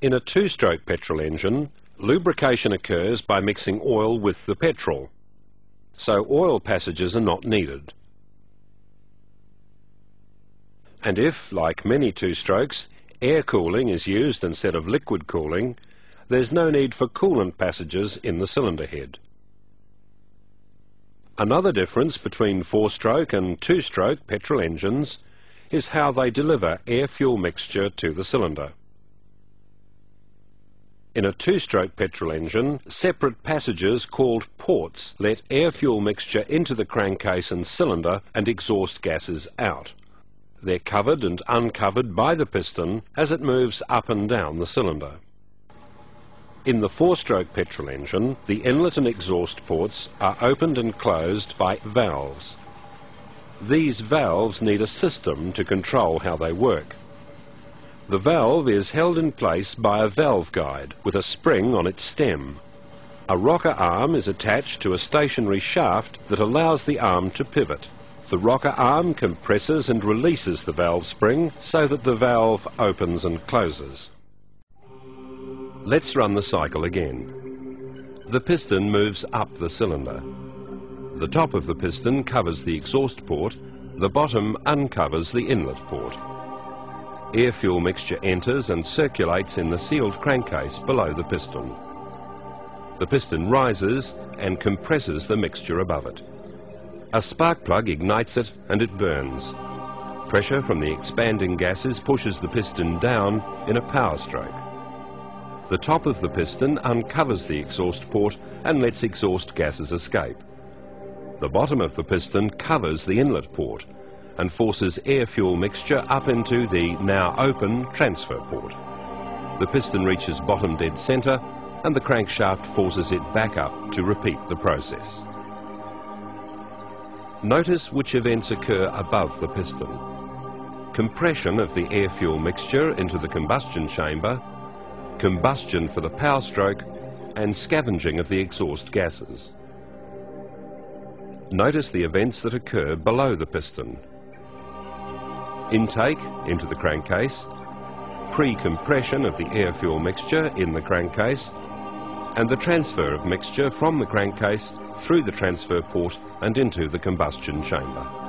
In a two-stroke petrol engine, lubrication occurs by mixing oil with the petrol, so oil passages are not needed. And if, like many two-strokes, air cooling is used instead of liquid cooling, there's no need for coolant passages in the cylinder head. Another difference between four-stroke and two-stroke petrol engines is how they deliver air-fuel mixture to the cylinder. In a two-stroke petrol engine, separate passages called ports let air-fuel mixture into the crankcase and cylinder and exhaust gases out. They're covered and uncovered by the piston as it moves up and down the cylinder. In the four-stroke petrol engine, the inlet and exhaust ports are opened and closed by valves. These valves need a system to control how they work. The valve is held in place by a valve guide with a spring on its stem. A rocker arm is attached to a stationary shaft that allows the arm to pivot. The rocker arm compresses and releases the valve spring so that the valve opens and closes. Let's run the cycle again. The piston moves up the cylinder. The top of the piston covers the exhaust port, the bottom uncovers the inlet port. Air-fuel mixture enters and circulates in the sealed crankcase below the piston. The piston rises and compresses the mixture above it. A spark plug ignites it and it burns. Pressure from the expanding gases pushes the piston down in a power stroke. The top of the piston uncovers the exhaust port and lets exhaust gases escape. The bottom of the piston covers the inlet port and forces air-fuel mixture up into the now open transfer port. The piston reaches bottom dead centre and the crankshaft forces it back up to repeat the process. Notice which events occur above the piston. Compression of the air-fuel mixture into the combustion chamber, combustion for the power stroke, and scavenging of the exhaust gases. Notice the events that occur below the piston. Intake into the crankcase, pre-compression of the air-fuel mixture in the crankcase, and the transfer of mixture from the crankcase through the transfer port and into the combustion chamber.